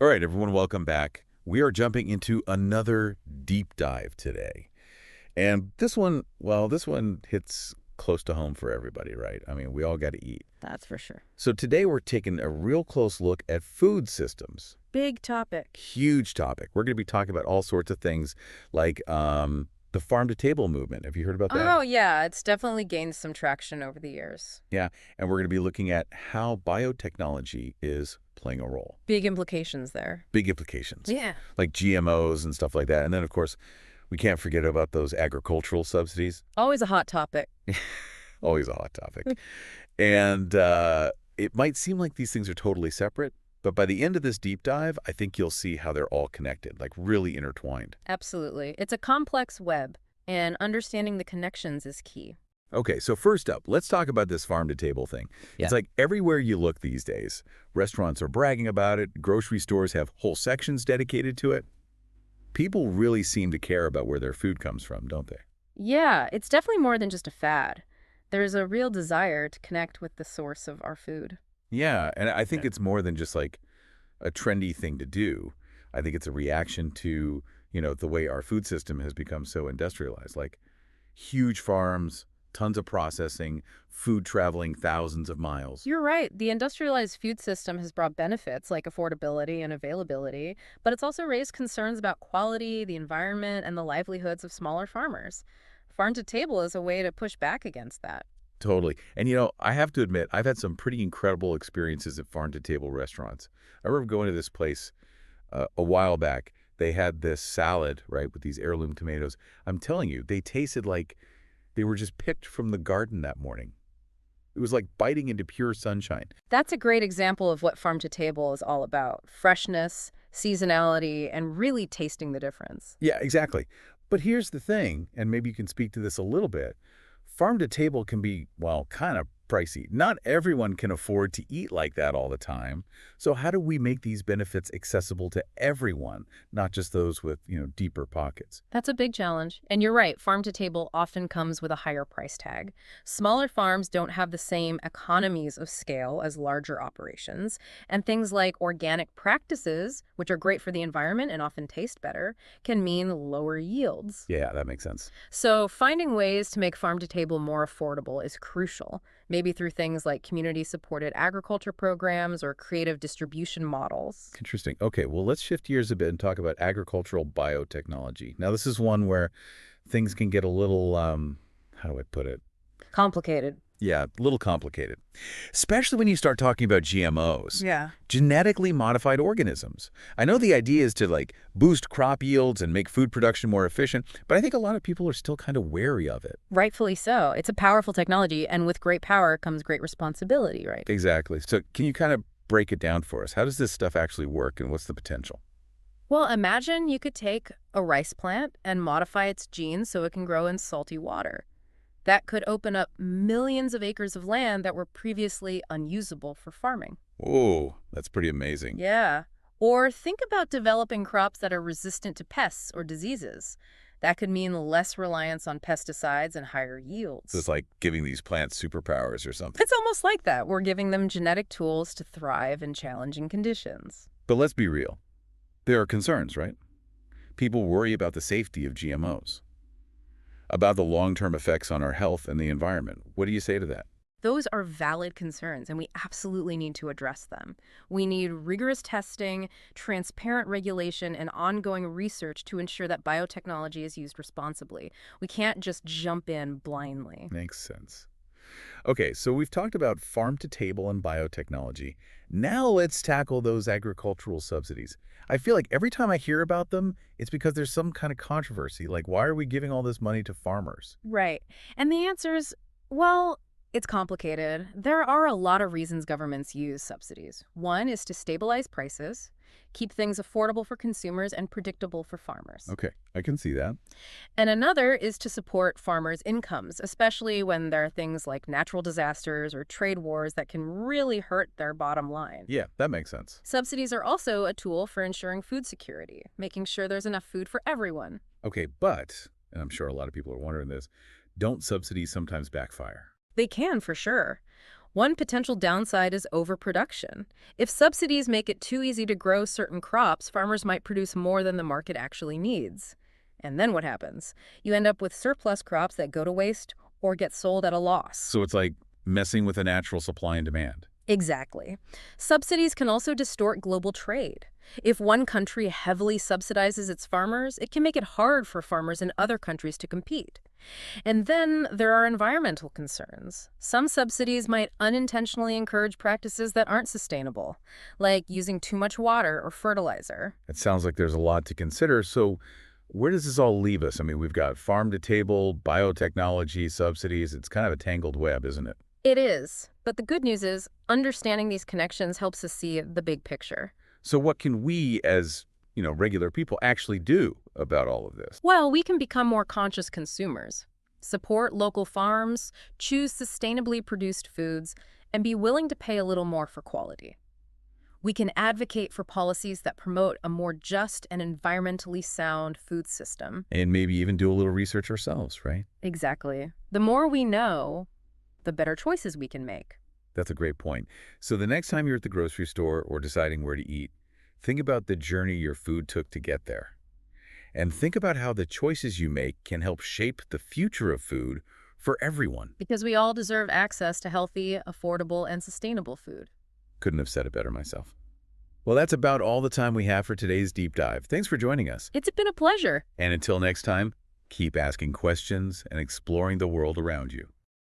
All right, everyone, welcome back. We are jumping into another deep dive today. And this one, well, this one hits close to home for everybody, right? I mean, we all got to eat. That's for sure. So today we're taking a real close look at food systems. Big topic. Huge topic. We're going to be talking about all sorts of things like the farm-to-table movement. Have you heard about that? Oh, yeah, it's definitely gained some traction over the years. Yeah, and we're going to be looking at how biotechnology is playing a role. Big implications there. Big implications. Yeah. Like GMOs and stuff like that. And then, of course, we can't forget about those agricultural subsidies. Always a hot topic. Always a hot topic. And it might seem like these things are totally separate, but by the end of this deep dive, I think you'll see how they're all connected, like really intertwined. Absolutely. It's a complex web, and understanding the connections is key. Okay, so first up, let's talk about this farm-to-table thing. Yeah. It's like everywhere you look these days, restaurants are bragging about it, grocery stores have whole sections dedicated to it. People really seem to care about where their food comes from, don't they? Yeah, it's definitely more than just a fad. There's a real desire to connect with the source of our food. Yeah, and I think it's more than just like a trendy thing to do. I think it's a reaction to, the way our food system has become so industrialized, like huge farms, tons of processing, food traveling thousands of miles. You're right. The industrialized food system has brought benefits like affordability and availability, but it's also raised concerns about quality, the environment, and the livelihoods of smaller farmers. Farm to table is a way to push back against that. Totally. And I have to admit, I've had some pretty incredible experiences at farm-to-table restaurants. I remember going to this place a while back. They had this salad, right, with these heirloom tomatoes. I'm telling you, they tasted like they were just picked from the garden that morning. It was like biting into pure sunshine. That's a great example of what farm to table is all about: freshness, seasonality, and really tasting the difference. Yeah, exactly. But here's the thing, and maybe you can speak to this a little bit. Farm to table can be, well, kind of pricey. Not everyone can afford to eat like that all the time. So how do we make these benefits accessible to everyone, not just those with, deeper pockets? That's a big challenge. And you're right, farm to table often comes with a higher price tag. Smaller farms don't have the same economies of scale as larger operations. And things like organic practices, which are great for the environment and often taste better, can mean lower yields. Yeah, that makes sense. So finding ways to make farm to table more affordable is crucial, maybe through things like community-supported agriculture programs or creative distribution models. Interesting. Okay, well, let's shift gears a bit and talk about agricultural biotechnology. Now, this is one where things can get a little, how do I put it? Complicated. Yeah, a little complicated, especially when you start talking about GMOs, Yeah. genetically modified organisms. I know the idea is to boost crop yields and make food production more efficient, but I think a lot of people are still kind of wary of it. Rightfully so. It's a powerful technology, and with great power comes great responsibility, right? Exactly. So can you kind of break it down for us? How does this stuff actually work and what's the potential? Well, imagine you could take a rice plant and modify its genes so it can grow in salty water. That could open up millions of acres of land that were previously unusable for farming. Whoa, that's pretty amazing. Yeah. Or think about developing crops that are resistant to pests or diseases. That could mean less reliance on pesticides and higher yields. So it's like giving these plants superpowers or something. It's almost like that. We're giving them genetic tools to thrive in challenging conditions. But let's be real. There are concerns, right? People worry about the safety of GMOs, about the long-term effects on our health and the environment. What do you say to that? Those are valid concerns, and we absolutely need to address them. We need rigorous testing, transparent regulation, and ongoing research to ensure that biotechnology is used responsibly. We can't just jump in blindly. Makes sense. Okay, so we've talked about farm-to-table and biotechnology. Now let's tackle those agricultural subsidies. I feel like every time I hear about them, it's because there's some kind of controversy. Like, why are we giving all this money to farmers? Right. And the answer is, well, it's complicated. There are a lot of reasons governments use subsidies. One is to stabilize prices, keep things affordable for consumers and predictable for farmers. Okay, I can see that. And another is to support farmers' incomes, especially when there are things like natural disasters or trade wars that can really hurt their bottom line. Yeah, that makes sense. Subsidies are also a tool for ensuring food security, making sure there's enough food for everyone. Okay, but, and I'm sure a lot of people are wondering this, don't subsidies sometimes backfire? They can, for sure. One potential downside is overproduction. If subsidies make it too easy to grow certain crops, farmers might produce more than the market actually needs. And then what happens? You end up with surplus crops that go to waste or get sold at a loss. So it's like messing with a natural supply and demand. Exactly. Subsidies can also distort global trade. If one country heavily subsidizes its farmers, it can make it hard for farmers in other countries to compete. And then there are environmental concerns. Some subsidies might unintentionally encourage practices that aren't sustainable, like using too much water or fertilizer. It sounds like there's a lot to consider. So where does this all leave us? I mean, we've got farm to table, biotechnology, subsidies. It's kind of a tangled web, isn't it? It is. But the good news is, understanding these connections helps us see the big picture. So what can we as, regular people actually do about all of this? Well, we can become more conscious consumers, support local farms, choose sustainably produced foods, and be willing to pay a little more for quality. We can advocate for policies that promote a more just and environmentally sound food system. And maybe even do a little research ourselves, right? Exactly. The more we know, the better choices we can make. That's a great point. So the next time you're at the grocery store or deciding where to eat, think about the journey your food took to get there. And think about how the choices you make can help shape the future of food for everyone. Because we all deserve access to healthy, affordable, and sustainable food. Couldn't have said it better myself. Well, that's about all the time we have for today's deep dive. Thanks for joining us. It's been a pleasure. And until next time, keep asking questions and exploring the world around you.